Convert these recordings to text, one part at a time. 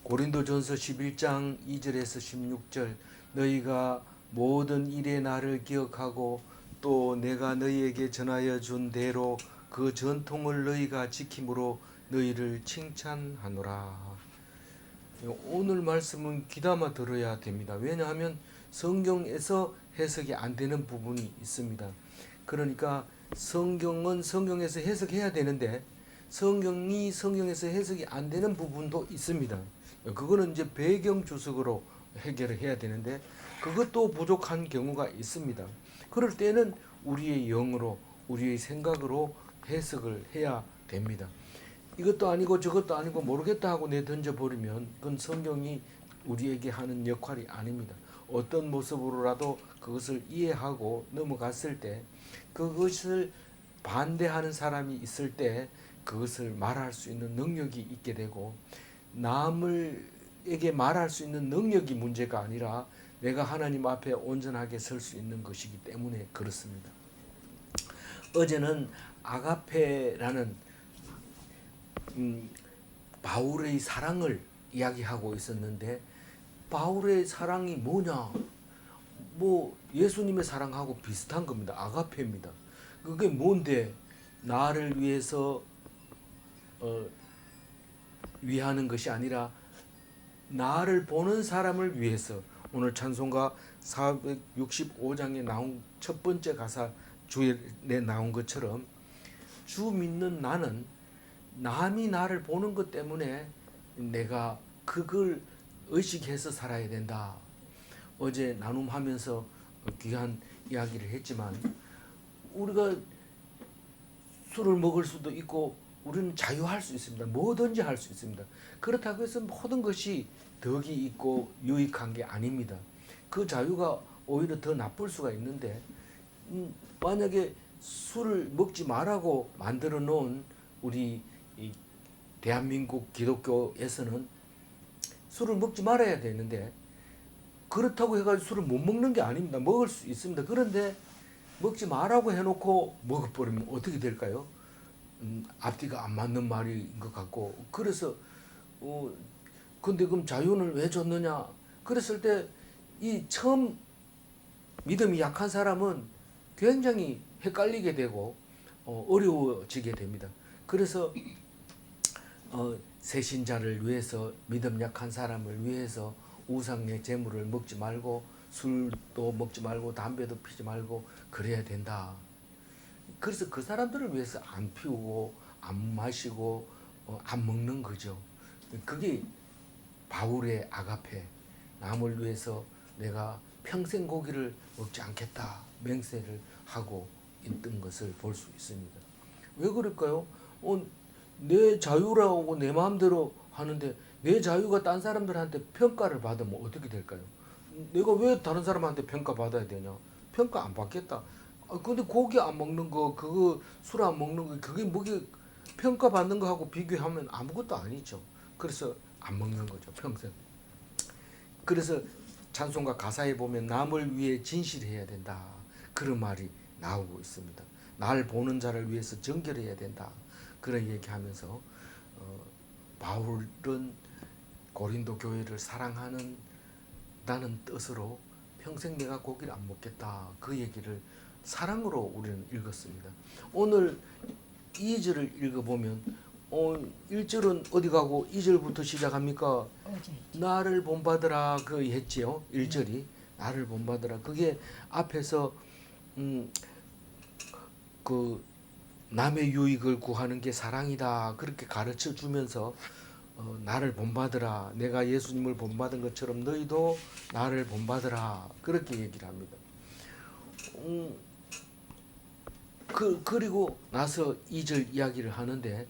고린도전서 11장 2절에서 16절 너희가 모든 일에 나를 기억하고 또 내가 너희에게 전하여 준 대로 그 전통을 너희가 지킴으로 너희를 칭찬하노라. 오늘 말씀은 귀담아 들어야 됩니다. 왜냐하면 성경에서 해석이 안 되는 부분이 있습니다. 그러니까 성경은 성경에서 해석해야 되는데 성경이 성경에서 해석이 안 되는 부분도 있습니다. 그거는 이제 배경 주석으로 해결을 해야 되는데 그것도 부족한 경우가 있습니다. 그럴 때는 우리의 영으로 우리의 생각으로 해석을 해야 됩니다. 이것도 아니고 저것도 아니고 모르겠다 하고 내던져버리면 그건 성경이 우리에게 하는 역할이 아닙니다. 어떤 모습으로라도 그것을 이해하고 넘어갔을 때 그것을 반대하는 사람이 있을 때 그것을 말할 수 있는 능력이 있게 되고 남을에게 말할 수 있는 능력이 문제가 아니라 내가 하나님 앞에 온전하게 설 수 있는 것이기 때문에 그렇습니다. 어제는 아가페라는 바울의 사랑을 이야기하고 있었는데 바울의 사랑이 뭐냐? 뭐 예수님의 사랑하고 비슷한 겁니다. 아가페입니다. 그게 뭔데? 나를 위해서 위하는 것이 아니라 나를 보는 사람을 위해서. 오늘 찬송가 465장에 나온 첫 번째 가사 주에 나온 것처럼 주 믿는 나는 남이 나를 보는 것 때문에 내가 그걸 의식해서 살아야 된다. 어제 나눔하면서 귀한 이야기를 했지만 우리가 술을 먹을 수도 있고 우리는 자유할 수 있습니다. 뭐든지 할 수 있습니다. 그렇다고 해서 모든 것이 덕이 있고 유익한 게 아닙니다. 그 자유가 오히려 더 나쁠 수가 있는데 만약에 술을 먹지 말라고 만들어 놓은 우리 이 대한민국 기독교에서는 술을 먹지 말아야 되는데 그렇다고 해가지고 술을 못 먹는 게 아닙니다. 먹을 수 있습니다. 그런데 먹지 말라고 해놓고 먹어버리면 어떻게 될까요? 앞뒤가 안 맞는 말인 것 같고 그래서 근데 그럼 자유는 왜 줬느냐? 그랬을 때 이 처음 믿음이 약한 사람은 굉장히 헷갈리게 되고 어려워지게 됩니다. 그래서 새신자를 위해서 믿음 약한 사람을 위해서 우상의 재물을 먹지 말고 술도 먹지 말고 담배도 피지 말고 그래야 된다. 그래서 그 사람들을 위해서 안 피우고 안 마시고 안 먹는 거죠. 그게 바울의 아가페. 남을 위해서 내가 평생 고기를 먹지 않겠다 맹세를 하고 있던 것을 볼 수 있습니다. 왜 그럴까요? 내 자유라고 내 마음대로 하는데 내 자유가 딴 사람들한테 평가를 받으면 어떻게 될까요? 내가 왜 다른 사람한테 평가받아야 되냐? 평가 안 받겠다. 근데 고기 안 먹는 거, 그거 술 안 먹는 거, 그게 뭐게 평가받는 거하고 비교하면 아무것도 아니죠. 그래서 안 먹는 거죠, 평생. 그래서 찬송가 가사에 보면 남을 위해 진실해야 된다. 그런 말이 나오고 있습니다. 날 보는 자를 위해서 정결해야 된다. 그런 얘기하면서 바울은 고린도 교회를 사랑하는 다는 뜻으로 평생 내가 고기를 안 먹겠다. 그 얘기를 사랑으로 우리는 읽었습니다. 오늘 2절을 읽어보면 1절은 어디 가고 2절부터 시작합니까? 나를 본받으라 그 했지요. 1절이 나를 본받으라. 그게 앞에서 그 남의 유익을 구하는 게 사랑이다. 그렇게 가르쳐 주면서 나를 본받으라. 내가 예수님을 본받은 것처럼 너희도 나를 본받으라. 그렇게 얘기를 합니다. 그리고 나서 2절 이야기를 하는데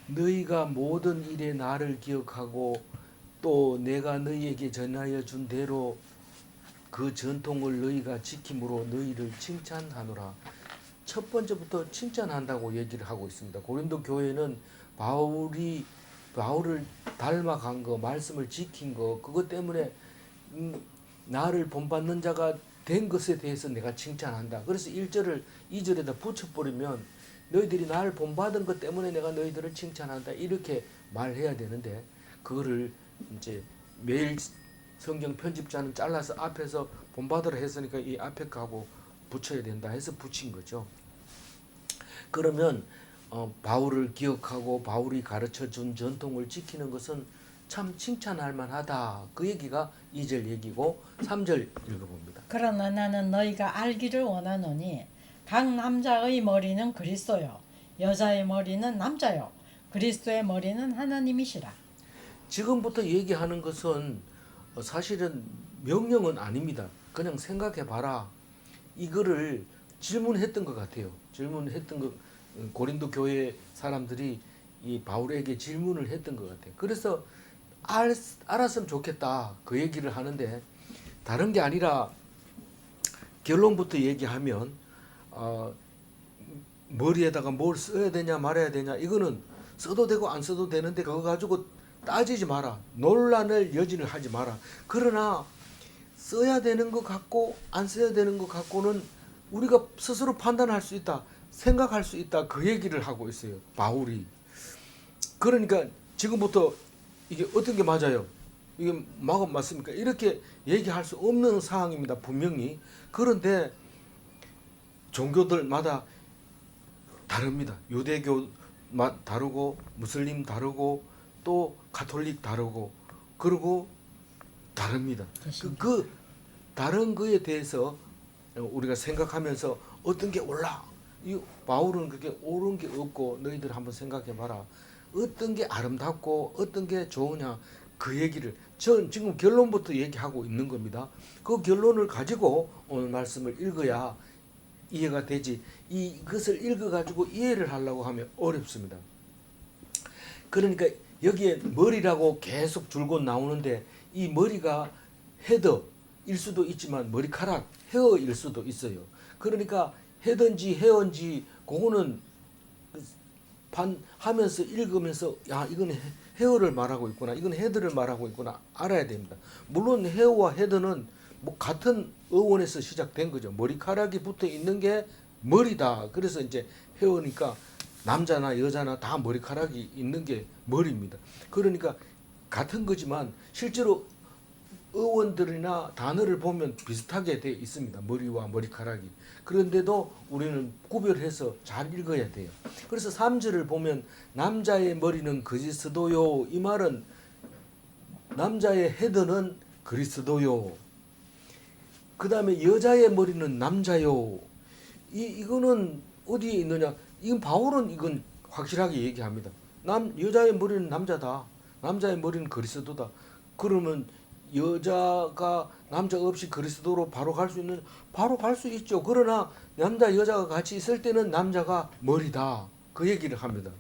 너희가 모든 일에 나를 기억하고 또 내가 너희에게 전하여 준 대로 그 전통을 너희가 지킴으로 너희를 칭찬하노라. 첫 번째부터 칭찬한다고 얘기를 하고 있습니다. 고린도 교회는 바울을 닮아간 거, 말씀을 지킨 거, 그것 때문에 나를 본받는 자가 된 것에 대해서 내가 칭찬한다. 그래서 1절을 2절에다 붙여버리면 너희들이 나를 본받은 것 때문에 내가 너희들을 칭찬한다. 이렇게 말해야 되는데 그거를 이제 매일 성경 편집자는 잘라서 앞에서 본받으라 했으니까 이 앞에 가고 붙여야 된다 해서 붙인 거죠. 그러면 바울을 기억하고 바울이 가르쳐준 전통을 지키는 것은 참 칭찬할 만하다. 그 얘기가 2절 얘기고 3절 읽어봅니다. 그러나 나는 너희가 알기를 원하노니 각 남자의 머리는 그리스도요 여자의 머리는 남자요 그리스도의 머리는 하나님이시라. 지금부터 얘기하는 것은 사실은 명령은 아닙니다. 그냥 생각해 봐라. 이거를 질문했던 것 같아요. 질문했던 거 고린도 교회 사람들이 이 바울에게 질문을 했던 것 같아요. 그래서 알았으면 좋겠다 그 얘기를 하는데 다른 게 아니라 결론부터 얘기하면 머리에다가 뭘 써야 되냐 말아야 되냐 이거는 써도 되고 안 써도 되는데 그거 가지고 따지지 마라. 논란을 여지를 하지 마라. 그러나 써야 되는 것 같고 안 써야 되는 것 같고는 우리가 스스로 판단할 수 있다. 생각할 수 있다. 그 얘기를 하고 있어요. 바울이. 그러니까 지금부터 이게 어떤 게 맞아요? 이게 맞습니까? 이렇게 얘기할 수 없는 상황입니다. 분명히. 그런데 종교들마다 다릅니다. 유대교 다르고 무슬림 다르고 또 가톨릭 다르고 그리고 다릅니다. 그 다른 거에 대해서 우리가 생각하면서 어떤 게 옳라. 이 바울은 그게 옳은 게 없고 너희들 한번 생각해 봐라. 어떤 게 아름답고 어떤 게 좋으냐 그 얘기를 전 지금 결론부터 얘기하고 있는 겁니다. 그 결론을 가지고 오늘 말씀을 읽어야 이해가 되지. 이것을 읽어가지고 이해를 하려고 하면 어렵습니다. 그러니까 여기에 머리라고 계속 줄곧 나오는데 이 머리가 헤더일 수도 있지만 머리카락, 헤어일 수도 있어요. 그러니까 헤든지 헤어인지 그거는 하면서 읽으면서 야 이건 헤어를 말하고 있구나, 이건 헤드를 말하고 있구나 알아야 됩니다. 물론 헤어와 헤드는 뭐 같은 어원에서 시작된 거죠. 머리카락이 붙어 있는 게 머리다. 그래서 이제 헤어니까 남자나 여자나 다 머리카락이 있는 게 머리입니다. 그러니까 같은 거지만 실제로 어원들이나 단어를 보면 비슷하게 되어 있습니다. 머리와 머리카락이. 그런데도 우리는 구별해서 잘 읽어야 돼요. 그래서 3절을 보면 남자의 머리는 그리스도요. 이 말은 남자의 헤드는 그리스도요. 그 다음에 여자의 머리는 남자요. 이거는 어디에 있느냐? 이건 바울은 이건 확실하게 얘기합니다. 여자의 머리는 남자다. 남자의 머리는 그리스도다. 그러면 여자가 남자 없이 그리스도로 바로 갈 수 있는 바로 갈 수 있죠. 그러나 남자 여자가 같이 있을 때는 남자가 머리다. 그 얘기를 합니다.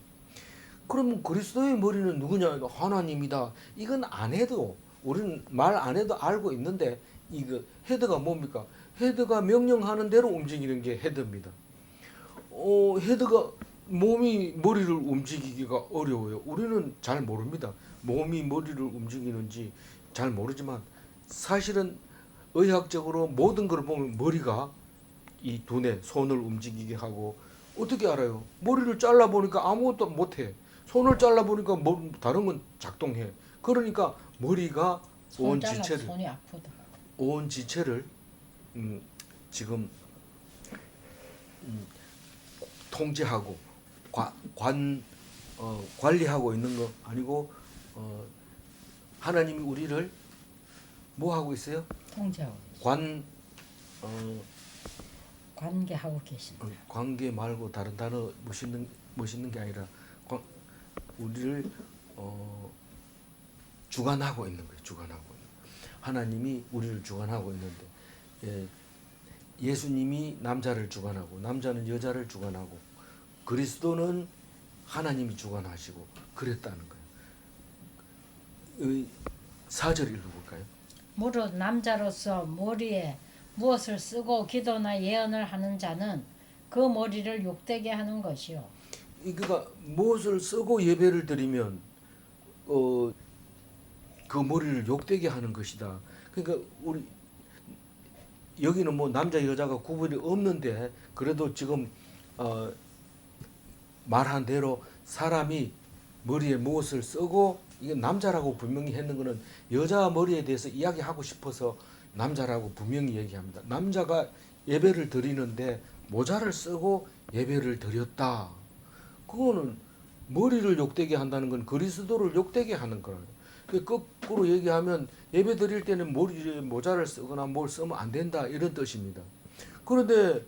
그럼 그리스도의 머리는 누구냐? 하나님이다. 이건 안 해도 우리는 말 안 해도 알고 있는데 이거 헤드가 뭡니까? 헤드가 명령하는 대로 움직이는 게 헤드입니다. 헤드가 몸이 머리를 움직이기가 어려워요. 우리는 잘 모릅니다. 몸이 머리를 움직이는지 잘 모르지만 사실은 의학적으로 모든 걸 보면 머리가 이 두뇌, 손을 움직이게 하고 어떻게 알아요? 머리를 잘라보니까 아무것도 못해. 손을 잘라보니까 뭐 다른 건 작동해. 그러니까 머리가 온 지체를 손이 아프다. 온 지체를 지금 통제하고 관리하고 있는 거 아니고 하나님이 우리를 뭐 하고 있어요? 통제하고 관계하고 계신다. 관계 말고 다른 단어 멋있는 게 아니라 우리를 주관하고 있는 거예요. 주관하고 있는. 하나님이 우리를 주관하고 있는데 예수님이 남자를 주관하고 남자는 여자를 주관하고 그리스도는 하나님이 주관하시고 그랬다는 거예요. 4절 읽어볼까요? 무릇 남자로서 머리에 무엇을 쓰고 기도나 예언을 하는 자는 그 머리를 욕되게 하는 것이요. 그러니까 무엇을 쓰고 예배를 드리면 그 머리를 욕되게 하는 것이다. 그러니까 우리 여기는 뭐 남자 여자가 구분이 없는데 그래도 지금 말한 대로 사람이 머리에 무엇을 쓰고 이게 남자라고 분명히 했는 거는 여자 머리에 대해서 이야기하고 싶어서 남자라고 분명히 얘기합니다. 남자가 예배를 드리는데 모자를 쓰고 예배를 드렸다. 그거는 머리를 욕되게 한다는 건 그리스도를 욕되게 하는 거예요. 거꾸로 얘기하면 예배 드릴 때는 머리에 모자를 쓰거나 뭘 쓰면 안 된다 이런 뜻입니다. 그런데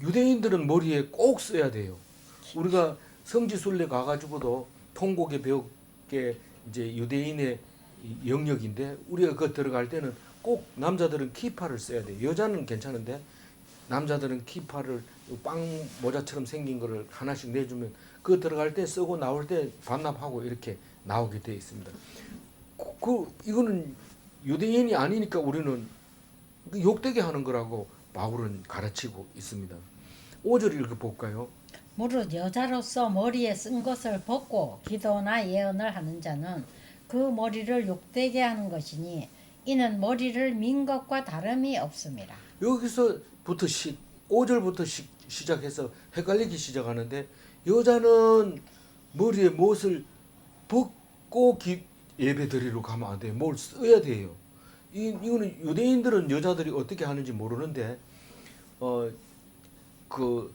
유대인들은 머리에 꼭 써야 돼요. 우리가 성지순례 가가지고도 통곡에 배웠게 이제 유대인의 영역인데 우리가 그 들어갈 때는 꼭 남자들은 키파를 써야 돼요. 여자는 괜찮은데 남자들은 키파를 빵 모자처럼 생긴 거를 하나씩 내주면 그 들어갈 때 쓰고 나올 때 반납하고 이렇게 나오게 돼 있습니다. 이거는 유대인이 아니니까 우리는 욕되게 하는 거라고 바울은 가르치고 있습니다. 5절 읽어볼까요? 무릇 여자로서 머리에 쓴 것을 벗고 기도나 예언을 하는 자는 그 머리를 욕되게 하는 것이니 이는 머리를 민 것과 다름이 없습니다. 여기서부터 5절부터 시작해서 헷갈리기 시작하는데 여자는 머리에 무엇을 벗고 예배 드리러 가면 안 돼요. 뭘 써야 돼요. 이거는 유대인들은 여자들이 어떻게 하는지 모르는데 그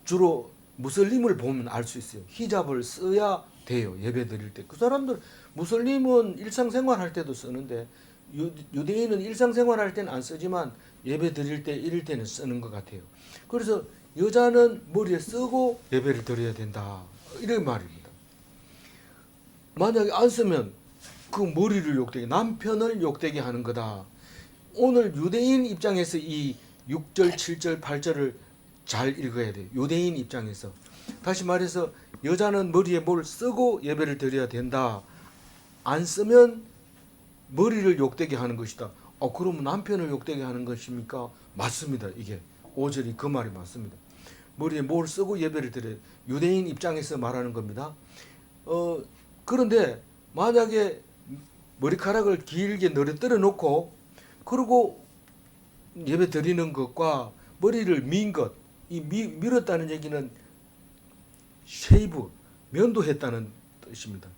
주로 무슬림을 보면 알 수 있어요. 히잡을 써야 돼요. 예배 드릴 때. 그 사람들 무슬림은 일상생활 할 때도 쓰는데 유대인은 일상생활 할 때는 안 쓰지만 예배 드릴 때 이럴 때는 쓰는 것 같아요. 그래서 여자는 머리에 쓰고 예배를 드려야 된다. 이런 말입니다. 만약에 안 쓰면 그 머리를 욕되게 남편을 욕되게 하는 거다. 오늘 유대인 입장에서 이 6절, 7절, 8절을 잘 읽어야 돼요. 유대인 입장에서. 다시 말해서 여자는 머리에 뭘 쓰고 예배를 드려야 된다. 안 쓰면 머리를 욕되게 하는 것이다. 그러면 남편을 욕되게 하는 것입니까? 맞습니다. 이게 5절이 그 말이 맞습니다. 머리에 뭘 쓰고 예배를 드려야 유대인 입장에서 말하는 겁니다. 그런데 만약에 머리카락을 길게 늘어뜨려 놓고 그리고 예배 드리는 것과 머리를 민 것, 이 밀었다는 얘기는 쉐이브, 면도했다는 뜻입니다.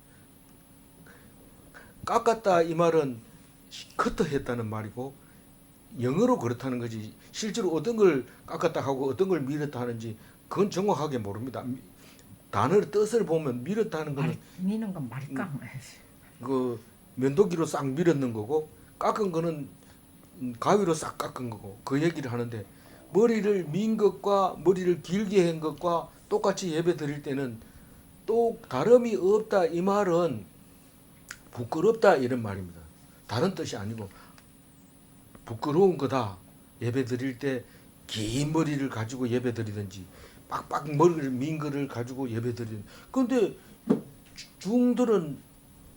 깎았다 이 말은 커트했다는 말이고 영어로 그렇다는 거지 실제로 어떤 걸 깎았다 하고 어떤 걸 밀었다 하는지 그건 정확하게 모릅니다. 단어의 뜻을 보면 밀었다는 거는 미는 건 말까? 그 면도기로 싹 밀었는 거고 깎은 거는 가위로 싹 깎은 거고 그 얘기를 하는데 머리를 민 것과 머리를 길게 한 것과 똑같이 예배 드릴 때는 또 다름이 없다 이 말은 부끄럽다 이런 말입니다. 다른 뜻이 아니고 부끄러운 거다. 예배 드릴 때 긴 머리를 가지고 예배 드리든지 빡빡 머리를 민 거를 가지고 예배 드리는. 그런데 중들은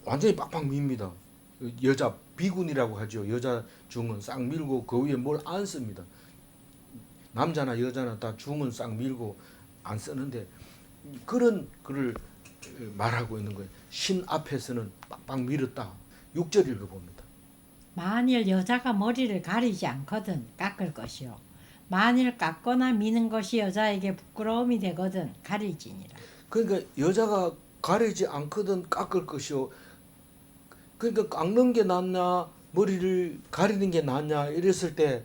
완전히 빡빡 밉니다. 여자 비군이라고 하죠. 여자 중은 싹 밀고 그 위에 뭘 안 씁니다. 남자나 여자나 다 중은 싹 밀고 안 쓰는데 그런 글을 말하고 있는 거예요. 신 앞에서는 빡빡 밀었다. 6절 읽어봅니다. 만일 여자가 머리를 가리지 않거든 깎을 것이요. 만일 깎거나 미는 것이 여자에게 부끄러움이 되거든 가리지니라. 그러니까 여자가 가리지 않거든 깎을 것이요. 그러니까 깎는 게 낫냐 머리를 가리는 게 낫냐 이랬을 때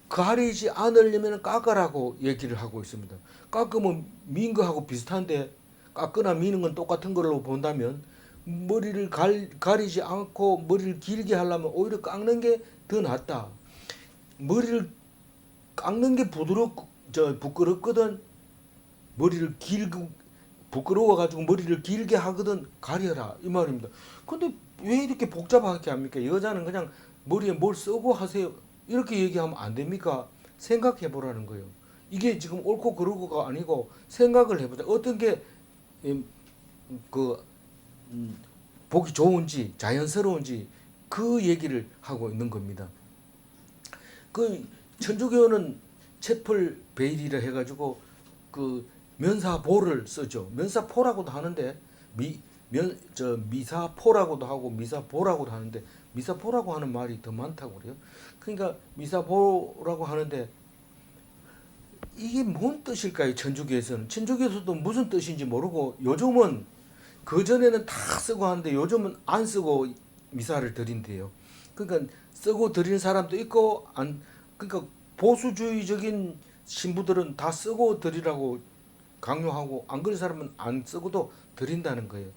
가리지 않으려면 깎으라고 얘기를 하고 있습니다. 깎으면 민 거하고 비슷한데 깎거나 미는 건 똑같은 걸로 본다면 머리를 가리지 않고 머리를 길게 하려면 오히려 깎는 게 더 낫다. 머리를 깎는 게 부끄럽거든. 머리를 길고 부끄러워가지고 머리를 길게 하거든 가려라 이 말입니다. 근데 왜 이렇게 복잡하게 합니까? 여자는 그냥 머리에 뭘 쓰고 하세요 이렇게 얘기하면 안 됩니까? 생각해 보라는 거예요. 이게 지금 옳고 그르고가 아니고 생각을 해보자. 어떤 게 보기 좋은지 자연스러운지 그 얘기를 하고 있는 겁니다. 그 천주교는 채플 베일이라 해가지고 그 면사보를 쓰죠. 면사포라고도 하는데 미사포라고도 하고 미사보라고도 하는데 미사포라고 하는 말이 더 많다고 그래요. 그러니까 미사보라고 하는데 이게 뭔 뜻일까요? 천주교에서는. 천주교에서도 무슨 뜻인지 모르고 요즘은 그전에는 다 쓰고 하는데 요즘은 안 쓰고 미사를 드린대요. 그러니까 쓰고 드리는 사람도 있고 안 그러니까 보수주의적인 신부들은 다 쓰고 드리라고 강요하고 안 그런 사람은 안 쓰고도 드린다는 거예요.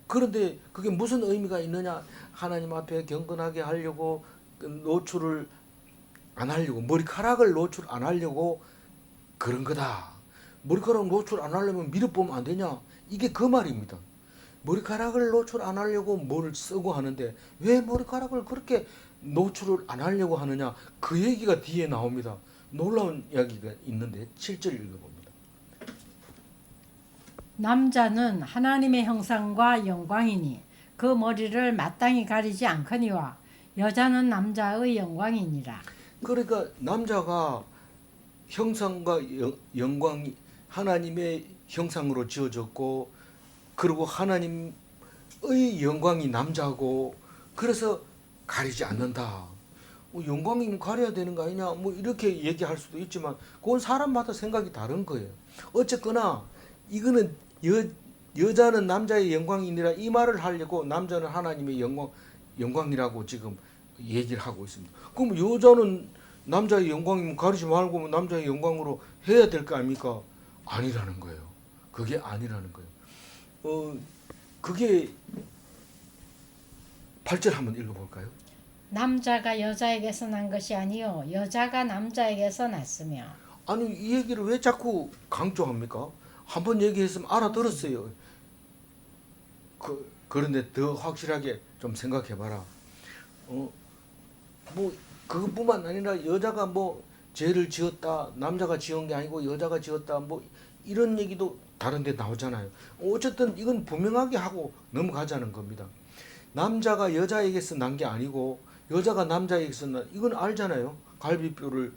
그런데 그게 무슨 의미가 있느냐? 하나님 앞에 경건하게 하려고 노출을 안 하려고 머리카락을 노출 안 하려고 그런 거다. 머리카락 노출 안 하려면 밀어보면 안 되냐? 이게 그 말입니다. 머리카락을 노출 안 하려고 뭘 쓰고 하는데 왜 머리카락을 그렇게 노출을 안 하려고 하느냐? 그 얘기가 뒤에 나옵니다. 놀라운 이야기가 있는데 7절 읽어봅니다. 남자는 하나님의 형상과 영광이니 그 머리를 마땅히 가리지 않거니와 여자는 남자의 영광이니라. 그러니까 남자가 형상과 영광이 하나님의 형상으로 지어졌고 그리고 하나님의 영광이 남자고 그래서 가리지 않는다. 뭐 영광이면 가려야 되는 거 아니냐? 뭐 이렇게 얘기할 수도 있지만 그건 사람마다 생각이 다른 거예요. 어쨌거나 이거는 여자는 남자의 영광이니라 이 말을 하려고 남자는 하나님의 영광이라고 지금 얘기를 하고 있습니다. 그럼 여자는 남자의 영광이면 가리지 말고 남자의 영광으로 해야 될 거 아닙니까? 아니라는 거예요. 그게 아니라는 거예요. 그게 8절 한번 읽어볼까요? 남자가 여자에게서 난 것이 아니요 여자가 남자에게서 났으며. 아니 이 얘기를 왜 자꾸 강조합니까? 한번 얘기했으면 알아들었어요. 그런데 더 확실하게 좀 생각해봐라. 뭐 그것뿐만 아니라 여자가 뭐 죄를 지었다, 남자가 지은 게 아니고 여자가 지었다, 뭐 이런 얘기도 다른데 나오잖아요. 어쨌든 이건 분명하게 하고 넘어가자는 겁니다. 남자가 여자에게서 난 게 아니고 여자가 남자에게서 난 이건 알잖아요. 갈비뼈를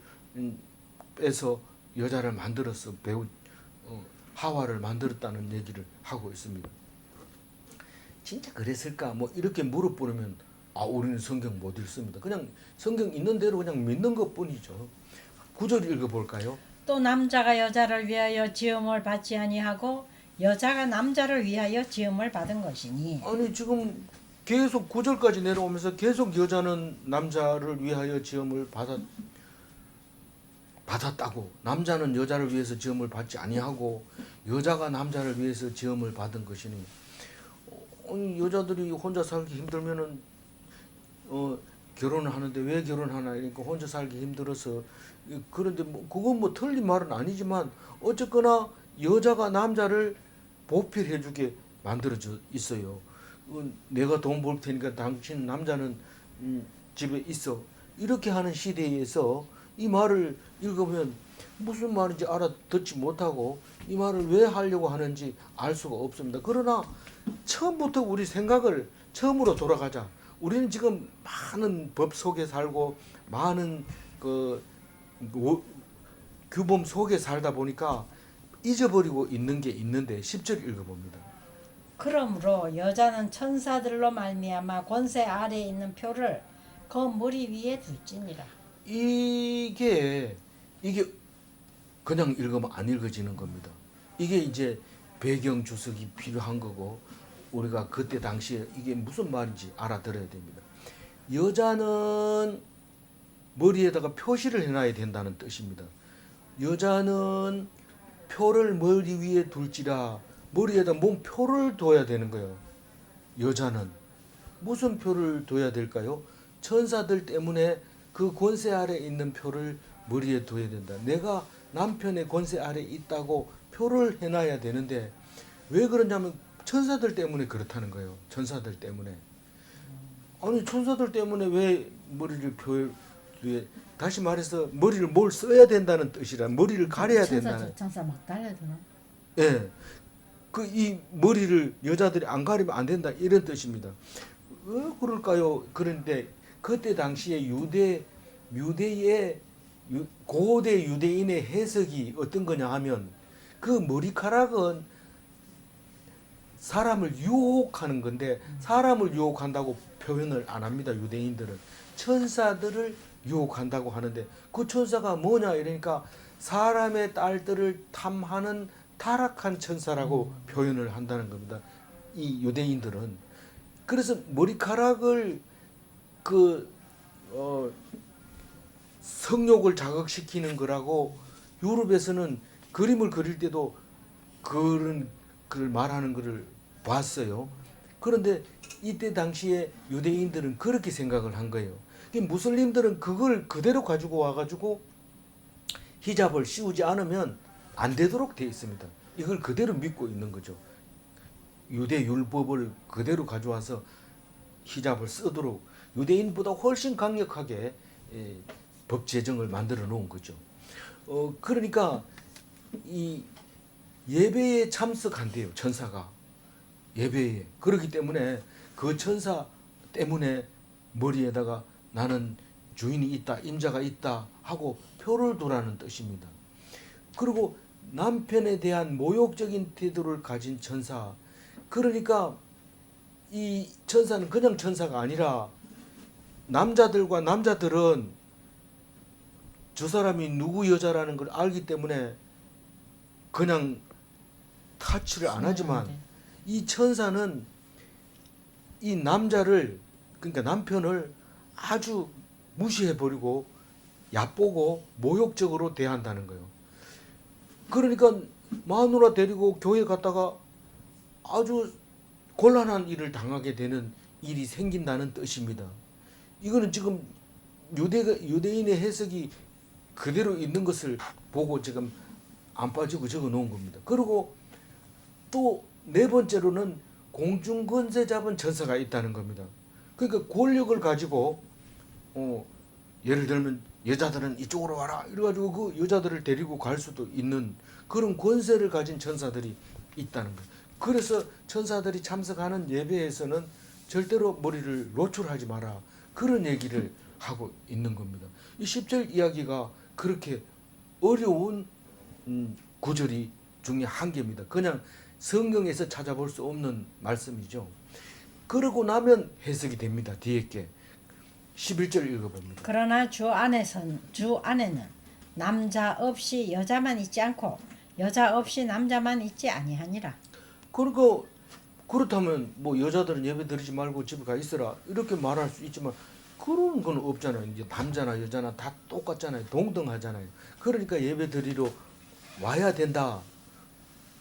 빼서 여자를 만들어서 배우 하와를 만들었다는 얘기를 하고 있습니다. 진짜 그랬을까? 뭐 이렇게 물어보면 우리는 성경 못 읽습니다. 그냥 성경 있는 대로 그냥 믿는 것뿐이죠. 9절 읽어볼까요? 또 남자가 여자를 위하여 지음을 받지 아니하고 여자가 남자를 위하여 지음을 받은 것이니. 아니 지금 계속 9절까지 내려오면서 계속 여자는 남자를 위하여 지음을 받았다고 남자는 여자를 위해서 지음을 받지 아니하고 여자가 남자를 위해서 지음을 받은 것이니 여자들이 혼자 살기 힘들면은 결혼을 하는데 왜 결혼하나 그러니까 혼자 살기 힘들어서 그런데 뭐 그건 뭐 틀린 말은 아니지만 어쨌거나 여자가 남자를 보필해주게 만들어져 있어요. 내가 돈 벌 테니까 당신 남자는 집에 있어 이렇게 하는 시대에서 이 말을 읽으면 무슨 말인지 알아듣지 못하고 이 말을 왜 하려고 하는지 알 수가 없습니다. 그러나 처음부터 우리 생각을 처음으로 돌아가자. 우리는 지금 많은 법 속에 살고 많은 규범 속에 살다 보니까 잊어버리고 있는 게 있는데 10절 읽어봅니다. 그러므로 여자는 천사들로 말미암아 권세 아래에 있는 표를 그 머리 위에 둘지니라. 이게 그냥 읽으면 안 읽어지는 겁니다. 이게 이제 배경 주석이 필요한 거고 우리가 그때 당시에 이게 무슨 말인지 알아들어야 됩니다. 여자는 머리에다가 표시를 해놔야 된다는 뜻입니다. 여자는 표를 머리 위에 둘지라 머리에다 뭔 표를 둬야 되는 거예요. 여자는 무슨 표를 둬야 될까요? 천사들 때문에 그 권세 아래 있는 표를 머리에 둬야 된다. 내가 남편의 권세 아래 있다고 표를 해놔야 되는데 왜 그러냐면 천사들 때문에 그렇다는 거예요. 천사들 때문에. 아니 천사들 때문에 왜 머리를 표에 다시 말해서 머리를 뭘 써야 된다는 뜻이라 머리를 가려야 된다는. 천사 막 달려드나? 예. 그 이 머리를 여자들이 안 가리면 안 된다 이런 뜻입니다. 왜 그럴까요? 그런데 그때 당시에 유대의 고대 유대인의 해석이 어떤 거냐 하면 그 머리카락은 사람을 유혹하는 건데 사람을 유혹한다고 표현을 안 합니다. 유대인들은 천사들을 유혹한다고 하는데 그 천사가 뭐냐 이러니까 사람의 딸들을 탐하는 타락한 천사라고 표현을 한다는 겁니다. 이 유대인들은. 그래서 머리카락을 성욕을 자극시키는 거라고 유럽에서는 그림을 그릴 때도 그런 걸 말하는 것을 봤어요. 그런데 이때 당시에 유대인들은 그렇게 생각을 한 거예요. 무슬림들은 그걸 그대로 가지고 와가지고 히잡을 씌우지 않으면 안 되도록 되어 있습니다. 이걸 그대로 믿고 있는 거죠. 유대 율법을 그대로 가져와서 히잡을 쓰도록 유대인보다 훨씬 강력하게 법 제정을 만들어 놓은 거죠. 그러니까 이 예배에 참석한대요, 천사가. 예배에. 그렇기 때문에 그 천사 때문에 머리에다가 나는 주인이 있다, 임자가 있다 하고 표를 두라는 뜻입니다. 그리고 남편에 대한 모욕적인 태도를 가진 천사. 그러니까 이 천사는 그냥 천사가 아니라 남자들과 남자들은 저 사람이 누구 여자라는 걸 알기 때문에 그냥 타치를 안 하지만 이 천사는 이 남자를, 그러니까 남편을 아주 무시해버리고 얕보고 모욕적으로 대한다는 거예요. 그러니까 마누라 데리고 교회 갔다가 아주 곤란한 일을 당하게 되는 일이 생긴다는 뜻입니다. 이거는 지금 유대인의 해석이 그대로 있는 것을 보고 지금 안 빠지고 적어 놓은 겁니다. 그리고 또 네 번째로는 공중 권세 잡은 천사가 있다는 겁니다. 그러니까 권력을 가지고 예를 들면 여자들은 이쪽으로 와라 이래가지고 그 여자들을 데리고 갈 수도 있는 그런 권세를 가진 천사들이 있다는 거예요. 그래서 천사들이 참석하는 예배에서는 절대로 머리를 노출하지 마라, 그런 얘기를 하고 있는 겁니다. 이 10절 이야기가 그렇게 어려운 구절이 중에 한 개입니다. 그냥 성경에서 찾아볼 수 없는 말씀이죠. 그러고 나면 해석이 됩니다. 뒤에 게 11절 읽어봅니다. 그러나 주 안에는 남자 없이 여자만 있지 않고 여자 없이 남자만 있지 아니하니라. 그러니까 그렇다면 뭐 여자들은 예배 드리지 말고 집에 가 있어라 이렇게 말할 수 있지만 그런 건 없잖아요. 이제 남자나 여자나 다 똑같잖아요. 동등하잖아요. 그러니까 예배 드리러 와야 된다,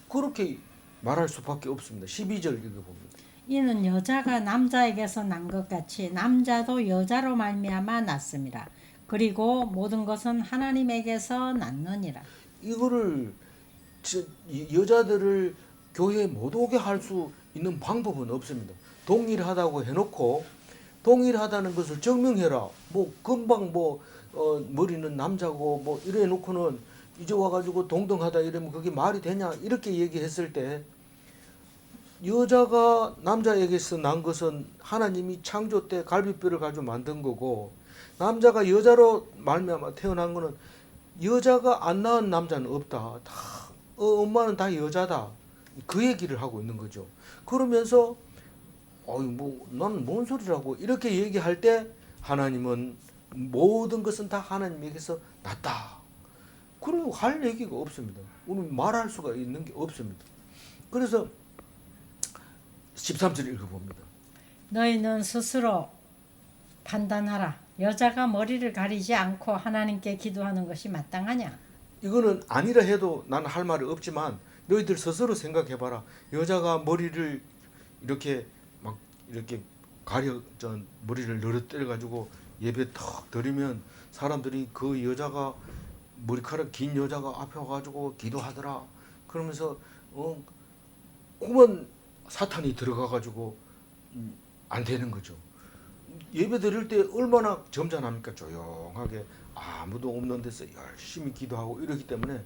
그렇게 말할 수밖에 없습니다. 12절 읽어봅니다. 이는 여자가 남자에게서 난 것 같이 남자도 여자로 말미암아 났습니다. 그리고 모든 것은 하나님에게서 났느니라. 이거를 여자들을 교회에 못 오게 할 수 있는 방법은 없습니다. 동일하다고 해놓고 동일하다는 것을 증명해라. 뭐 금방 머리는 남자고 뭐 이래 놓고는 이제 와가지고 동등하다 이러면 그게 말이 되냐 이렇게 얘기했을 때, 여자가 남자에게서 난 것은 하나님이 창조 때 갈비뼈를 가지고 만든 거고, 남자가 여자로 말미암아 태어난 거는 여자가 안 낳은 남자는 없다. 다 엄마는 다 여자다. 그 얘기를 하고 있는 거죠. 그러면서 나는 뭔 소리라고 이렇게 얘기할 때 하나님은 모든 것은 다 하나님에게서 났다. 그리고 할 얘기가 없습니다. 우리는 말할 수가 있는 게 없습니다. 그래서 13절 읽어봅니다. 너희는 스스로 판단하라. 여자가 머리를 가리지 않고 하나님께 기도하는 것이 마땅하냐? 이거는 아니라 해도 나는 할 말이 없지만 너희들 스스로 생각해봐라. 여자가 머리를 이렇게 머리를 늘어뜨려 가지고 예배 탁 드리면 사람들이 그 여자가 머리카락 긴 여자가 앞에 와가지고 기도하더라 그러면서 그만 사탄이 들어가가지고 안 되는 거죠. 예배 드릴 때 얼마나 점잖합니까? 조용하게 아무도 없는 데서 열심히 기도하고 이러기 때문에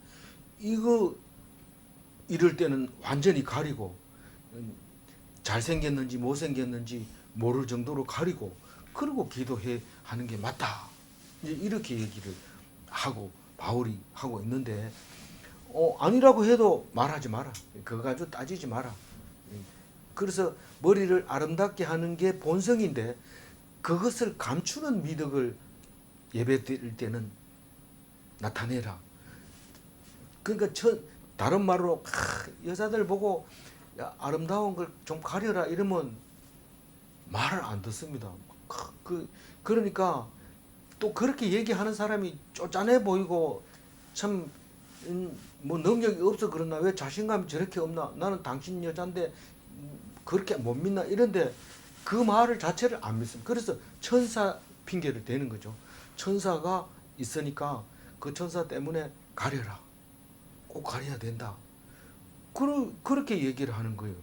이럴 때는 완전히 가리고 잘생겼는지 못생겼는지 모를 정도로 가리고 그리고 기도해 하는 게 맞다. 이렇게 얘기를 하고 바울이 하고 있는데 아니라고 해도 말하지 마라. 그거 가지고 따지지 마라. 그래서 머리를 아름답게 하는 게 본성인데 그것을 감추는 미덕을 예배 드릴 때는 나타내라. 그러니까 다른 말로 여자들 보고 야, 아름다운 걸 좀 가려라 이러면 말을 안 듣습니다. 그러니까 또 그렇게 얘기하는 사람이 쪼잔해 보이고 참 뭐 능력이 없어 그러나 왜 자신감이 저렇게 없나? 나는 당신 여잔데 그렇게 못 믿나? 이런데 그 말을 자체를 안 믿습니다. 그래서 천사 핑계를 대는 거죠. 천사가 있으니까 그 천사 때문에 가려라. 꼭 가려야 된다. 그렇게 얘기를 하는 거예요.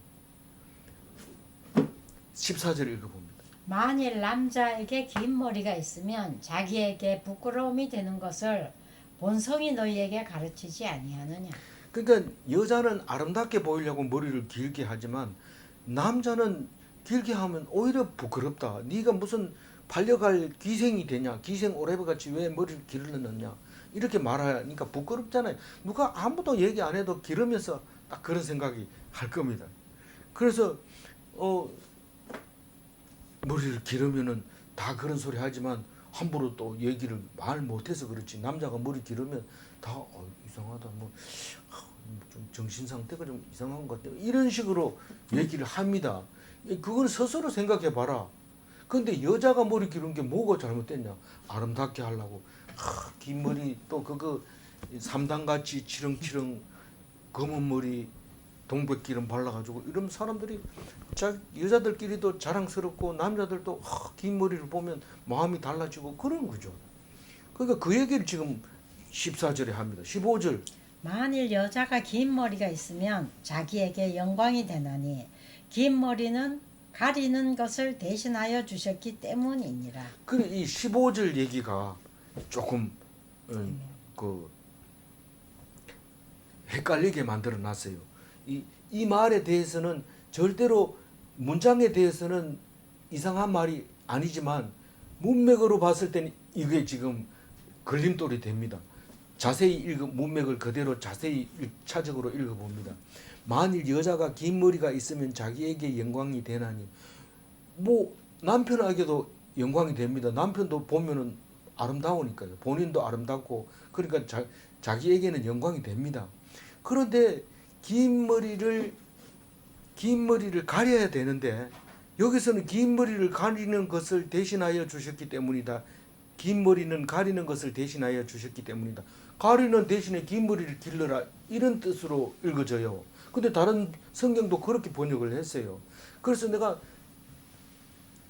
14절 읽어봅니다. 만일 남자에게 긴 머리가 있으면 자기에게 부끄러움이 되는 것을 본성이 너희에게 가르치지 아니하느냐. 그러니까 여자는 아름답게 보이려고 머리를 길게 하지만 남자는 길게 하면 오히려 부끄럽다. 네가 무슨 반려갈 기생이 되냐? 기생 오래비같이 왜 머리를 길렀느냐? 이렇게 말하니까 부끄럽잖아요. 누가 아무도 얘기 안 해도 기르면서 딱 그런 생각이 할 겁니다. 그래서 머리를 기르면은 다 그런 소리 하지만 함부로 또 얘기를 말 못해서 그렇지. 남자가 머리 기르면 다 이상하다. 좀 정신 상태가 좀 이상한 것 같아. 이런 식으로 얘기를 합니다. 그건 스스로 생각해 봐라. 근데 여자가 머리 기른 게 뭐가 잘못됐냐? 아름답게 하려고 긴 머리 또 그거 삼단같이 치렁치렁 검은 머리 동백기름 발라가지고 이런 사람들이 여자들끼리도 자랑스럽고 남자들도 긴 머리를 보면 마음이 달라지고 그런 거죠. 그러니까 그 얘기를 지금 14절에 합니다. 15절. 만일 여자가 긴 머리가 있으면 자기에게 영광이 되나니 긴 머리는 가리는 것을 대신하여 주셨기 때문이니라. 그래 이 15절 얘기가 조금 그 헷갈리게 만들어 놨어요. 이 말에 대해서는 절대로 문장에 대해서는 이상한 말이 아니지만 문맥으로 봤을 때는 이게 지금 걸림돌이 됩니다. 자세히 문맥을 그대로 자세히 1차적으로 읽어봅니다. 만일 여자가 긴 머리가 있으면 자기에게 영광이 되나니 뭐 남편에게도 영광이 됩니다. 남편도 보면은 아름다우니까요. 본인도 아름답고 그러니까 자기에게는 영광이 됩니다. 그런데 긴 머리를 가려야 되는데 여기서는 긴 머리를 가리는 것을 대신하여 주셨기 때문이다. 긴 머리는 가리는 것을 대신하여 주셨기 때문이다. 가리는 대신에 긴 머리를 길러라 이런 뜻으로 읽어져요. 근데 다른 성경도 그렇게 번역을 했어요. 그래서 내가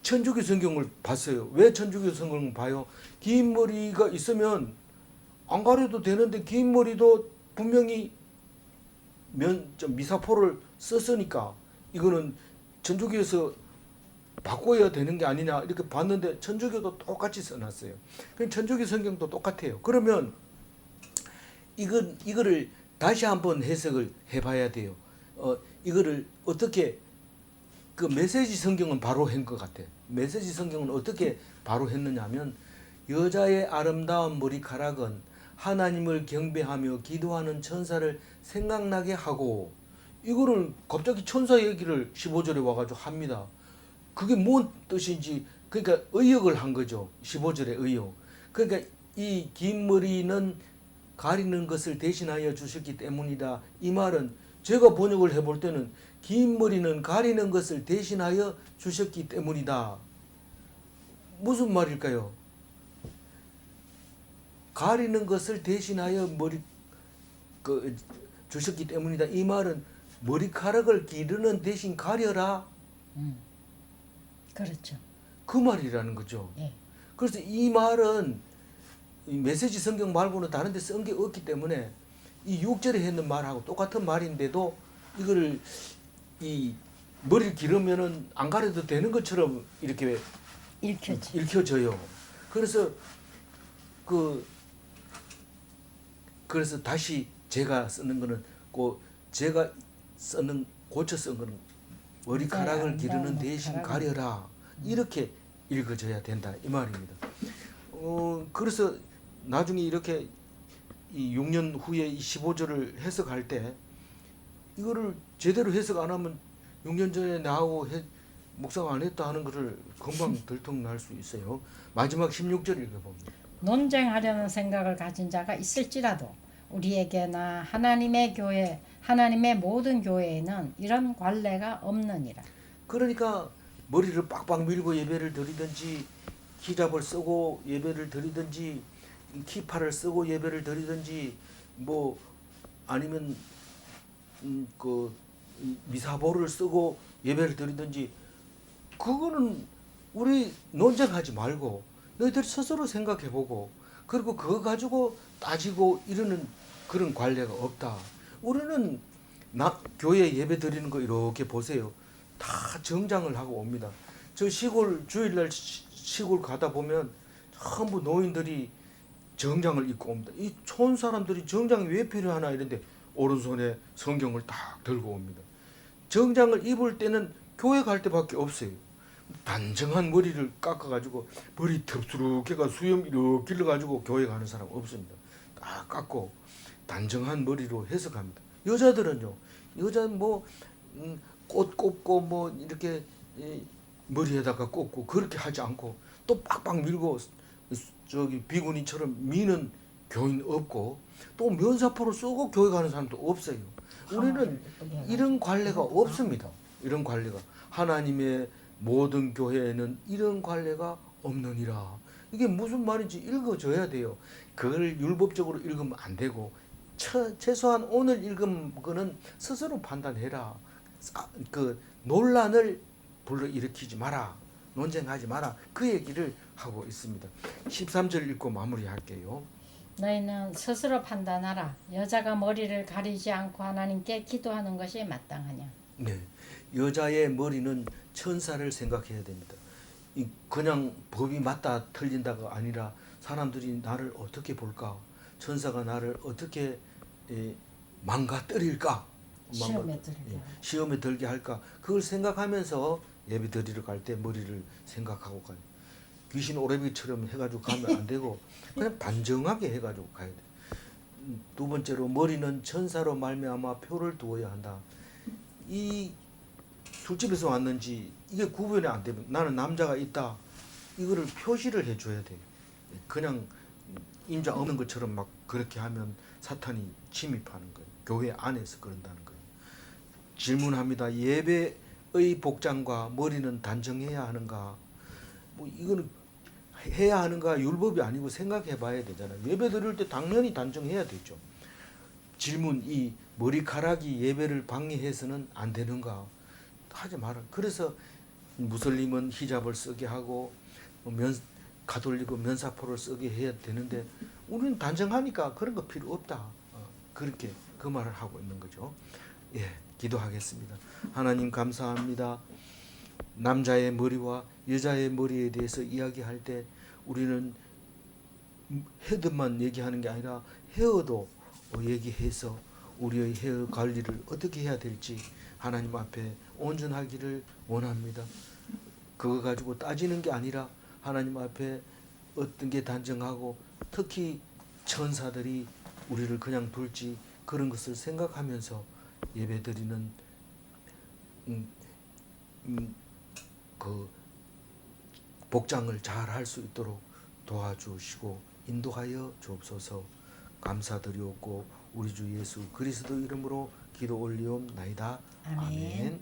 천주교 성경을 봤어요. 왜 천주교 성경을 봐요? 긴 머리가 있으면 안 가려도 되는데 긴 머리도 분명히 좀 미사포를 썼으니까 이거는 천주교에서 바꿔야 되는 게 아니냐 이렇게 봤는데 천주교도 똑같이 써놨어요. 그럼 천주교 성경도 똑같아요. 그러면 이거를 다시 한번 해석을 해봐야 돼요. 이거를 어떻게 그 메시지 성경은 바로 한 것 같아. 메시지 성경은 어떻게 바로 했느냐면 여자의 아름다운 머리카락은 하나님을 경배하며 기도하는 천사를 생각나게 하고 이거를 갑자기 천사 얘기를 15절에 와가지고 합니다. 그게 뭔 뜻인지 그러니까 의역을 한 거죠. 15절의 의역. 그러니까 이 긴 머리는 가리는 것을 대신하여 주셨기 때문이다. 이 말은 제가 번역을 해볼 때는 긴 머리는 가리는 것을 대신하여 주셨기 때문이다. 무슨 말일까요? 가리는 것을 대신하여 주셨기 때문이다. 이 말은 머리카락을 기르는 대신 가려라. 그렇죠. 그 말이라는 거죠. 예. 그래서 이 말은 이 메시지 성경 말고는 다른 데 쓴 게 없기 때문에 이 6절에 했는 말하고 똑같은 말인데도 이거를 이 머리를 기르면은 안 가려도 되는 것처럼 이렇게 읽혀져요. 그래서 그래서 다시 제가 쓰는 거는 제가 쓰는 고쳐 쓴 거는 머리카락을 기르는 대신 가려라 이렇게 읽어져야 된다 이 말입니다. 그래서 나중에 이렇게 이 6년 후에 이 15절을 해석할 때 이거를 제대로 해석 안 하면 6년 전에 나하고 묵상 안 했다 하는 것을 금방 들통날 수 있어요. 마지막 16절 읽어봅니다. 논쟁하려는 생각을 가진 자가 있을지라도 우리에게나 하나님의 교회, 하나님의 모든 교회에는 이런 관례가 없느니라. 그러니까 머리를 빡빡 밀고 예배를 드리든지 히잡을 쓰고 예배를 드리든지 키파를 쓰고 예배를 드리든지 뭐 아니면 그 미사보를 쓰고 예배를 드리든지 그거는 우리 논쟁하지 말고 너희들 스스로 생각해보고 그리고 그거 가지고 따지고 이러는 그런 관례가 없다. 우리는 교회 예배 드리는 거 이렇게 보세요. 다 정장을 하고 옵니다. 저 시골 주일날 시골 가다 보면 전부 노인들이 정장을 입고 옵니다. 이 촌 사람들이 정장이 왜 필요하나 이런데 오른손에 성경을 딱 들고 옵니다. 정장을 입을 때는 교회 갈 때밖에 없어요. 단정한 머리를 깎아가지고 머리 덥수룩해가 수염 이렇게 길러가지고 교회 가는 사람 없습니다. 딱 깎고 단정한 머리로 해석합니다. 여자들은요, 여자는 뭐 꽃 꼽고 뭐 이렇게 머리에다가 꽂고 그렇게 하지 않고 또 빡빡 밀고 저기 비구니처럼 미는 교인 없고 또 면사포를 쓰고 교회 가는 사람도 없어요. 우리는 이런 관례가 없습니다. 이런 관례가 하나님의 모든 교회에는 이런 관례가 없느니라. 이게 무슨 말인지 읽어줘야 돼요. 그걸 율법적으로 읽으면 안 되고 최소한 오늘 읽은 거는 스스로 판단해라. 그 논란을 불러일으키지 마라. 논쟁하지 마라. 그 얘기를 하고 있습니다. 13절 읽고 마무리할게요. 너희는 스스로 판단하라. 여자가 머리를 가리지 않고 하나님께 기도하는 것이 마땅하냐. 네, 여자의 머리는 천사를 생각해야 됩니다. 그냥 법이 맞다 틀린다가 아니라 사람들이 나를 어떻게 볼까? 천사가 나를 어떻게 망가뜨릴까? 시험에 들게 할까? 그걸 생각하면서 예배 드리러 갈 때 머리를 생각하고 가요. 귀신 오래비처럼 해가지고 가면 안 되고 그냥 단정하게 해가지고 가야 돼. 두 번째로 머리는 천사로 말미암아 표를 두어야 한다. 이 술집에서 왔는지 이게 구분이 안 되면 나는 남자가 있다. 이거를 표시를 해줘야 돼. 그냥 임자 없는 것처럼 막 그렇게 하면 사탄이 침입하는 거예요. 교회 안에서 그런다는 거예요. 질문합니다. 예배의 복장과 머리는 단정해야 하는가? 뭐 이거는 해야 하는가 율법이 아니고 생각해 봐야 되잖아요. 예배 드릴 때 당연히 단정해야 되죠. 질문, 이 머리카락이 예배를 방해해서는 안 되는가? 하지 마라. 그래서 무슬림은 히잡을 쓰게 하고 가톨릭은 면사포를 쓰게 해야 되는데 우리는 단정하니까 그런 거 필요 없다. 그렇게 그 말을 하고 있는 거죠. 예, 기도하겠습니다. 하나님 감사합니다. 남자의 머리와 여자의 머리에 대해서 이야기할 때 우리는 헤드만 얘기하는 게 아니라 헤어도 얘기해서 우리의 헤어 관리를 어떻게 해야 될지 하나님 앞에 온전하기를 원합니다. 그거 가지고 따지는 게 아니라 하나님 앞에 어떤 게 단정하고 특히 천사들이 우리를 그냥 둘지 그런 것을 생각하면서 예배드리는 그 복장을 잘 할 수 있도록 도와주시고 인도하여 주옵소서. 감사드리옵고 우리 주 예수 그리스도 이름으로 기도 올리옵나이다. 아멘. 아멘.